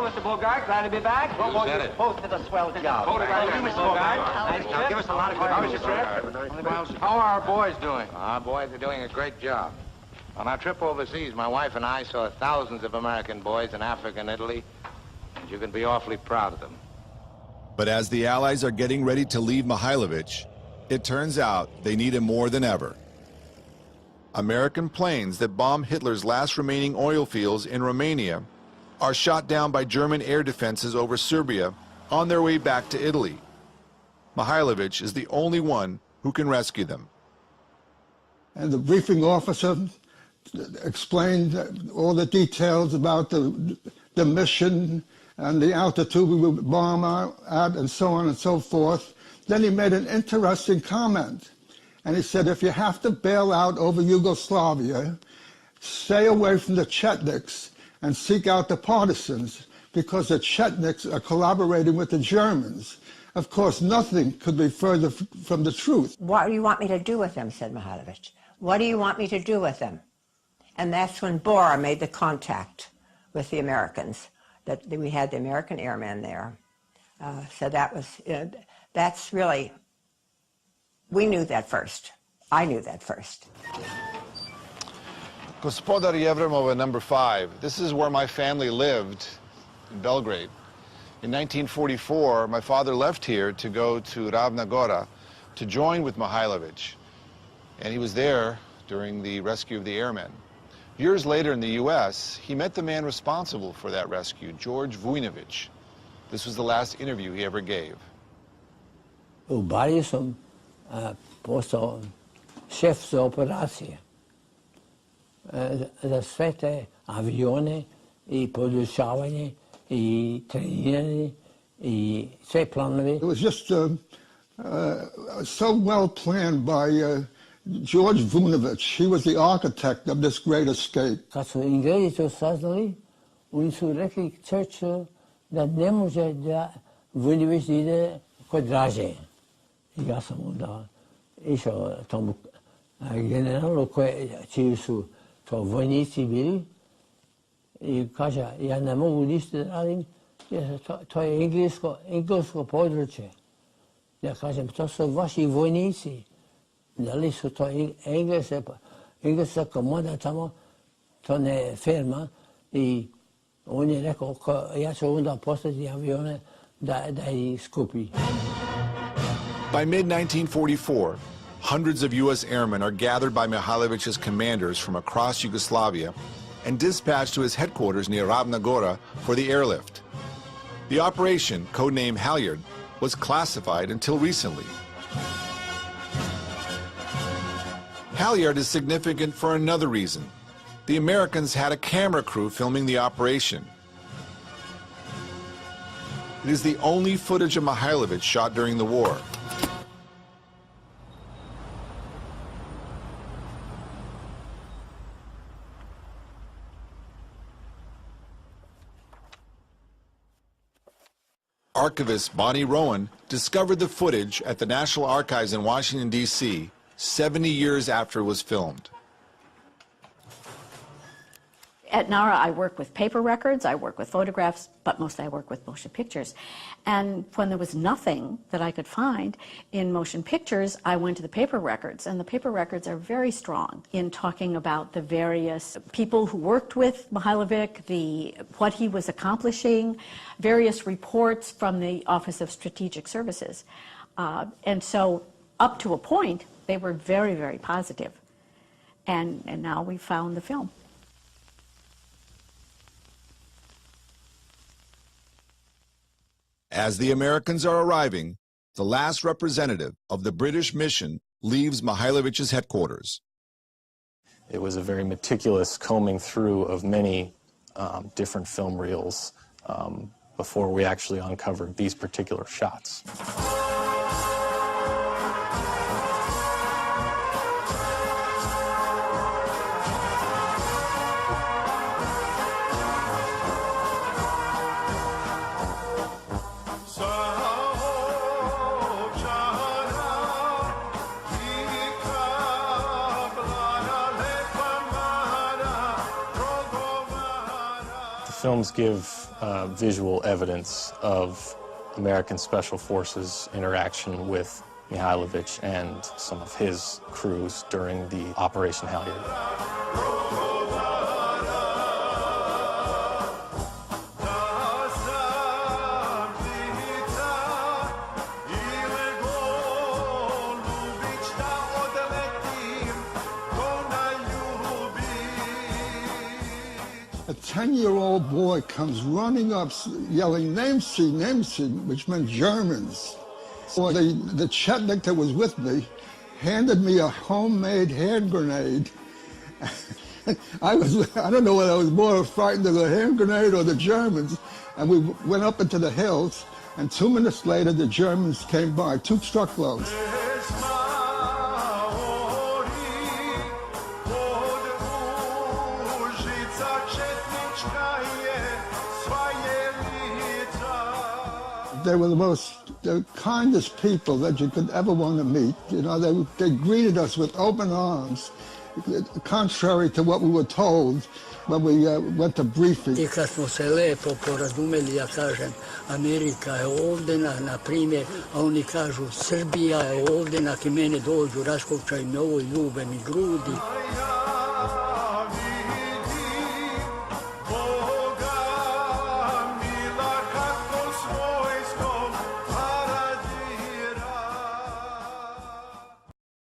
Mr. Bogart. Glad to be back. You said it. Both did a swell job. Mr. Bogart. Now, give us a lot of good How was your trip? How are our boys doing? Our boys are doing a great job. On our trip overseas, my wife and I saw thousands of American boys in Africa and Italy, and you can be awfully proud of them. But as the Allies are getting ready to leave Mihailovich, it turns out they need him more than ever. American planes that bomb Hitler's last remaining oil fields in Romania are shot down by German air defenses over Serbia on their way back to Italy. Mihailovich is the only one who can rescue them. And the briefing officer explained all the details about the mission and the altitude we would bomb at and so on and so forth. Then he made an interesting comment. And he said, if you have to bail out over Yugoslavia, stay away from the Chetniks and seek out the partisans, because the Chetniks are collaborating with the Germans. Of course, nothing could be further from the truth. What do you want me to do with them, said Mihailovich. What do you want me to do with them? And that's when Bora made the contact with the Americans, that we had the American airmen there. So that was, that's really, we knew that first. I knew that first. Gospodar Jevremova, number 5. This is where my family lived in Belgrade. In 1944, my father left here to go to Ravnogora to join with Mihailovich. And he was there during the rescue of the airmen. Years later in the U.S., he met the man responsible for that rescue, George Vujnović. This was the last interview he ever gave. U Bari sam postao šef za operacije. Za sve te avione I podučavanje I treniranje I sve planove. It was just so well planned by George Vujnović. He was the architect of this great escape. Kad su Englezi to saznali, oni su rekli Churchill da ne može da Vujnović ide kod Draže. I ja sam onda išao tomu generalu čiji su to vojnici bili I kaže, ja ne mogu ništa da radim, jer to je englesko područje. Ja kažem, to su vaši vojnici. Da li su to engleska komanda tamo, to ne je firma. I on je rekao, ja ću onda poslati avione da ih skupi. By mid-1944, hundreds of U.S. airmen are gathered by Mihailović's commanders from across Yugoslavia and dispatched to his headquarters near Ravnogora for the airlift. The operation, codenamed Halijard, was classified until recently. Halijard is significant for another reason. The Americans had a camera crew filming the operation. It is the only footage of Mihailovich shot during the war. Archivist Bonnie Rowan discovered the footage at the National Archives in Washington, D.C., 70 years after it was filmed. At NARA, I work with paper records, I work with photographs, but mostly I work with motion pictures. And when there was nothing that I could find in motion pictures, I went to the paper records. And the paper records are very strong in talking about the various people who worked with Mihailovich, what he was accomplishing, various reports from the Office of Strategic Services. And so up to a point, they were very, very positive. And now we found the film. As the Americans are arriving, the last representative of the British mission leaves Mihailović's headquarters. It was a very meticulous combing through of many different film reels before we actually uncovered these particular shots. The films give visual evidence of American Special Forces interaction with Mihailovich and some of his crews during the Operation Halijard. A 10-year-old boy comes running up yelling, "Nemci, which meant Germans. So the chetnik that was with me handed me a homemade hand grenade. I don't know whether I was more frightened of the hand grenade or the Germans. And we went up into the hills, and 2 minutes later the Germans came by, 2 truckloads. They were the kindest people that you could ever want to meet. You know, they greeted us with open arms, contrary to what we were told when we went to briefing. I kad smo se lepo porazumeli, ja kažem, Amerika je ovdje, na primjer, a oni kažu, Srbija je ovdje, na ki mene dođu, raskopčaju mi ovo, ljube mi grudi.